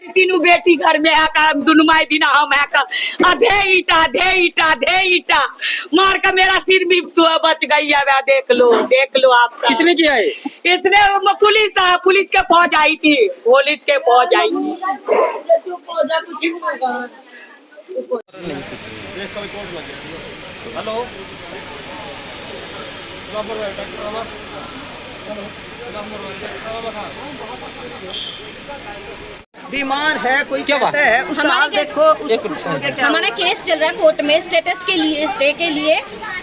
तीनों बेटी घर में आकर दोनों माई दिन हम आकर आधे ईटा मार कर मेरा सिर भी बच गई है। देख लो आप। किसने किया है? इसने पुलिस के फौज आई थी। हेलो बीमार है कोई, क्या कैसे है उसका हाल देखो। हमारा केस चल रहा है कोर्ट में स्टेटस के लिए, स्टे के लिए।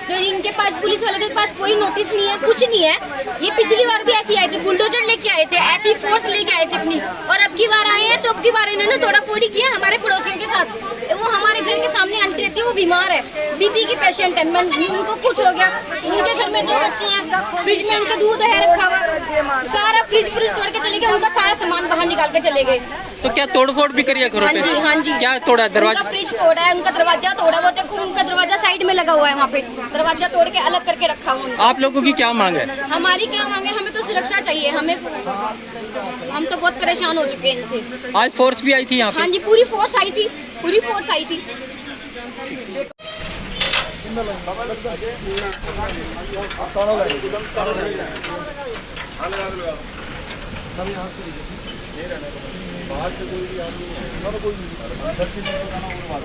तो इनके पास, पुलिस वालों के पास कोई नोटिस नहीं है, कुछ नहीं है। ये पिछली बार भी ऐसे आए थे, बुलडोजर लेके आए थे, ऐसी फोर्स लेके आए थे अपनी। और अब की बार आए हैं तो अब की बार इन्होंने तोड़ा फोड़ी किया हमारे पड़ोसियों के साथ। वो हमारे घर के सामने आंटी रहती है, वो बीमार है, बीपी की पेशेंट है। उनको कुछ हो गया, उनके घर में 2 बच्चे हैं, फ्रिज में उनका दूध है रखा हुआ, सारा फ्रिज तोड़ के चले गए, उनका सारा सामान बाहर निकाल के चले गए। तो क्या तोड़फोड़ भी करिए करो? हाँ जी। क्या तोड़ा? दरवाजा? उनका फ्रिज तोड़ा है, उनका दरवाजा तोड़ा। वो देखो उनका दरवाजा साइड में लगा हुआ है, वहाँ पे दरवाजा तोड़ के अलग करके रखा हुआ। आप लोगों की क्या मांग है? हमारी क्या मांग है? हमें तो सुरक्षा चाहिए। हम तो बहुत परेशान हो चुके हैं इनसे। आज फोर्स भी आई थी यहाँ पे? हाँ जी, पूरी फोर्स आई थी। बाहर से कोई भी आदमी है, कोई अंदर से नहीं बताना वो बात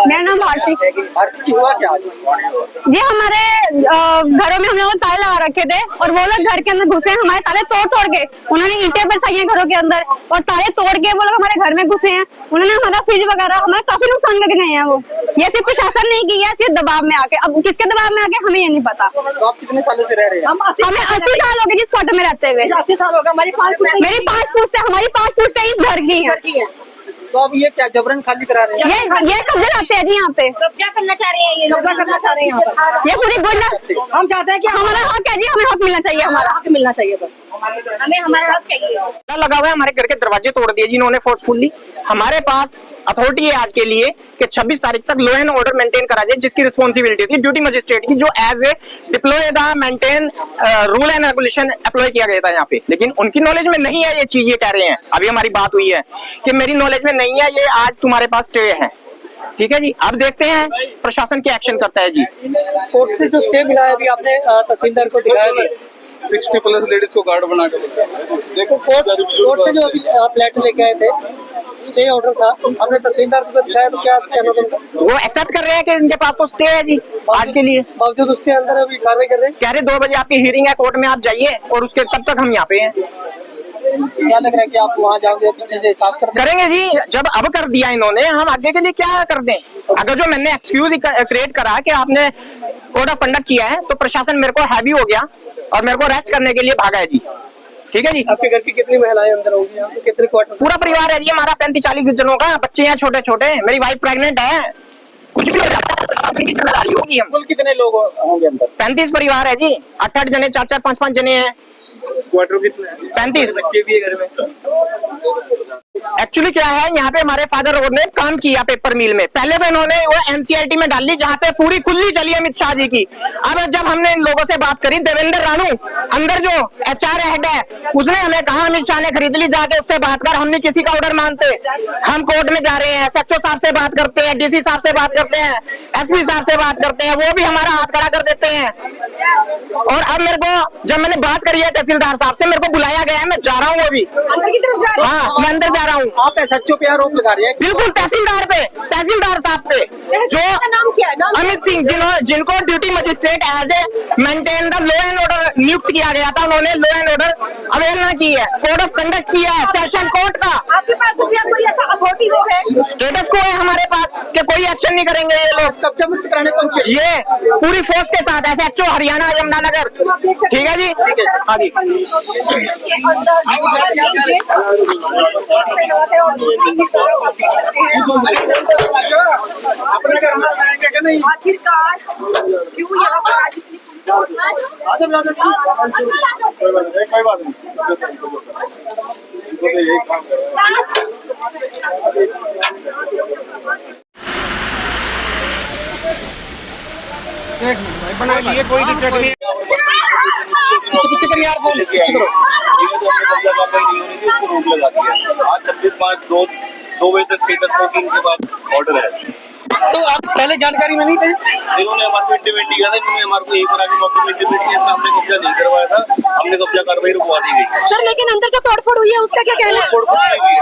मेरा नाम भारती की हुआ क्या? जी, हमारे घरों में हम लोग ताले लगा रखे थे और वो लोग घर के अंदर घुसे हैं, हमारे ताले तोड़ के। उन्होंने ईंटें बरसाई हैं घरों के अंदर और ताले तोड़ के वो लोग हमारे घर में घुसे हैं। उन्होंने हमारा फ्रिज वगैरह हमारा काफी नुकसान करके गए हैं। वो ये सिर्फ प्रशासन नहीं किया, सिर्फ दबाव में आके। अब किसके दबाव में आके हमें ये नहीं पता। तो आप कितने सालों से रह रहे हैं? हमें 80 साल हो गए जिस क्वार्टर में रहते हुए। 80 साल होगा। मेरी 5 पुश्तें इस घर की है। तो अब ये क्या जबरन खाली करा रहे हैं? ये कब्जा करते हैं जी, यहाँ पे कब्जा करना चाह रहे हैं ये, कब्जा करना चाह रहे हैं यहाँ पर। ये पूरी गुंडा। हम चाहते हैं कि हमारा हक है जी, हमें हक मिलना चाहिए, हमारा हक मिलना चाहिए बस। हमें हमारा हक चाहिए। लगा हुआ है, हमारे घर के दरवाजे तोड़ दिए जिन्होंने फोर्सफुली। हमारे पास अथॉरिटी है आज के लिए कि 26 तारीख तक लॉ एंड ऑर्डर मेंटेन करा जाए, जिसकी रिस्पॉन्सिबिलिटी थी ड्यूटी मजिस्ट्रेट की, जो as a deploy the maintain rule and regulation apply किया गया था यहाँ पे। लेकिन उनकी नॉलेज में नहीं है ये चीज। ये कह रहे हैं, अभी हमारी बात हुई है कि मेरी नॉलेज में नहीं है, ये आज तुम्हारे पास स्टे है। ठीक है जी, अब देखते हैं प्रशासन क्या एक्शन करता है जी। कोर्ट से जो स्टे मिला है अभी आपने तहसीलदार को दिखाया? 60+ लेडीज को गार्ड बना के देखो कोर्ट से जो अभी आप लेटर लेके आए थे, स्टे ऑर्डर था, हमने तहसीलदार को दिखाया, तो क्या कहना उनका? वो एक्सेप्ट कर रहे हैं कि इनके पास तो स्टे है जी आज के लिए। बावजूद उसके अंदर अभी कार्रवाई कर रहे हैं। कह रहे 2 बजे आपकी हियरिंग है कोर्ट में, आप जाइए, और उसके तब तक हम यहाँ पे हैं। क्या लग रहा है कि आप वहाँ जाओगे, पीछे से साफ करेंगे जी? जब अब कर दिया इन्होंने, हम आगे के लिए क्या कर दें? अगर जो मैंने एक्सक्यूज क्रिएट करा कि आपने कोड ऑफ कंडक्ट किया है, तो प्रशासन मेरे को हैवी हो गया और मेरे को अरेस्ट करने के लिए भागा है जी। ठीक है जी। आपके घर की कितनी महिलाएं अंदर होंगी? तो कितने क्वार्टर? पूरा परिवार है जी हमारा, 35-40 जनों का। बच्चे हैं छोटे छोटे, मेरी वाइफ प्रेग्नेंट है, कुछ भी हो जाता है जिम्मेदारी होगी। हम कुल कितने लोग होंगे अंदर? 35 परिवार है जी, 8-8 जने, 4-4, 5-5 जने हैं। क्वार्टर कितने हैं? 35 बच्चे भी है घर में। एक्चुअली क्या है, यहाँ पे हमारे फादर ने काम किया पेपर मिल में। पहले तो इन्होंने वो एनसीईआरटी में डाल ली, जहाँ पे पूरी खुली चली अमित शाह जी की। अब जब हमने इन लोगों से बात करी, देवेंद्र रानू अंदर जो HR हेड है, उसने हमें कहा अमित शाह ने खरीद ली, जाके उससे बात कर। हमने किसी का ऑर्डर मानते, हम कोर्ट में जा रहे हैं, SHO साहब से बात करते हैं, DC साहब से बात करते हैं, SP साहब से बात करते हैं, वो भी हमारा हाथ खड़ा कर देते हैं। और अब मेरे को, जब मैंने बात करी है तहसीलदार साहब से, मेरे को बुलाया गया है, मैं जा रहा हूँ अभी अंदर की तरफ जा रहे हैं। हाँ, मैं अंदर जा रहा हूँ। आप SHO पे आरोप लगा रहे हैं? बिल्कुल, तहसीलदार पे, तहसीलदार साहब पे, जो नाम क्या है? अमित सिंह, जिनको duty magistrate as a maintain the law and order नियुक्त किया गया था, उन्होंने लॉ एंड ऑर्डर अवहेलना की है, कोड ऑफ कंडक्ट किया है सेशन कोर्ट का। आपके पास कोई ऐसा भी वो है। स्टेटस को है हमारे पास कि कोई एक्शन नहीं करेंगे ये लोग। कब्जा मुक्त कराने पहुंचे। ये पूरी फोर्स के साथ SHO हरियाणा यमुनानगर। ठीक है जी, हाँ जी। आखिरकार क्यों यहाँ पर आज इतनी कोई बात नहीं। यही काम बना लिए, कोई दिक्कत नहीं। पीछे कर यार, बोल पीछे करो। आज 26 मार्च 2 बजे तक स्टेटस को इनके पास ऑर्डर है। तो आप पहले जानकारी में नहीं थे? इन्होंने हमारे को इंटीमेट किया था, इन्होंने हमारे को एक बार आगे मौके में इंटीमेट किया था, हमने कब्जा नहीं करवाया था, हमने कब्जा कार्रवाई रुकवा दी गई। सर लेकिन अंदर जो तोड़फोड़ हुई है उसका क्या कहना है? तोड़ फोड़ कुछ नहीं हुई है।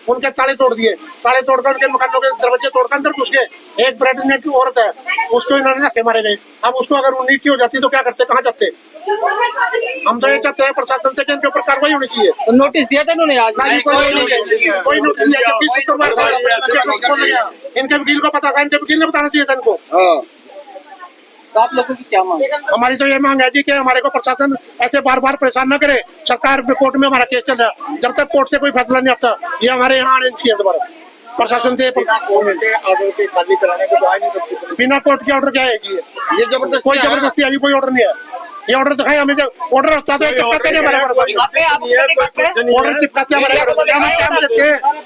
उनके ताले तोड़ दिए, ताले तोड़कर उनके मकानों के दरवाजे तोड़कर अंदर घुस गए। एक प्रेग्नेंट की औरत है, उसको इन्होंने धक्के मारे गए। अब उसको अगर उन्नीस की हो जाती तो क्या करते, कहाँ जाते? हम तो ये चाहते हैं प्रशासन से कि इनके ऊपर कार्रवाई होनी चाहिए। तो नोटिस दिया था इन्होंने आज? कोई नोटिस नहीं दिया। 20 शुक्रवार को इनके वकील को पता था, इनके वकील ने बताना चाहिए था इनको। तो आप लोगों की क्या मांग? हमारी तो ये मांग है जी कि हमारे को प्रशासन ऐसे बार बार परेशान न करे। सरकार कोर्ट में हमारा केस चल रहा है, जब तक कोर्ट से कोई फैसला नहीं आता ये हमारे यहाँ आने चाहिए दोबारा। प्रशासन से खाली कराने को आ नहीं सकती। बिना कोर्ट के ऑर्डर क्या है जी? ये जबरदस्ती, कोई जबरदस्ती आई, कोई ऑर्डर नहीं है। ये ऑर्डर दिखाए हमें, जब ऑर्डर होता तो चिपकाते नहीं हमारे, ऑर्डर चिपकाते हमारे,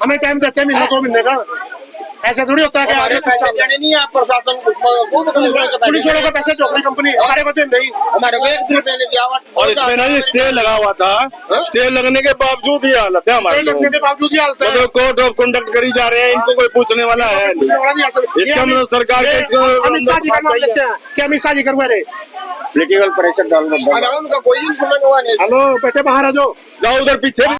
हमें टाइम देते हैं महीने 2 महीने का। ऐसा थोड़ी होता है कि आगे नहीं है प्रशासन पुलिस वालों का पैसे चौकड़ी कंपनी हमारे को नहीं, हमारे को 1 रुपये ने दिया। और इसमें ना स्टे लगा हुआ था, स्टे लगने के बावजूद ये हालत है हमारे लगने के बावजूद ही हालत है। मतलब कोर्ट ऑफ कंडक्ट करी जा रहे हैं, इनको कोई पूछने वाला है नहीं। इसका मतलब सरकार के अमित शाह जी का नाम लेते हैं कि अमित शाह जी करवा रहे पॉलिटिकल प्रेशर डाल रहा उनका कोई समझ हुआ नहीं। हेलो बेटे बाहर आ जाओ, जाओ उधर पीछे।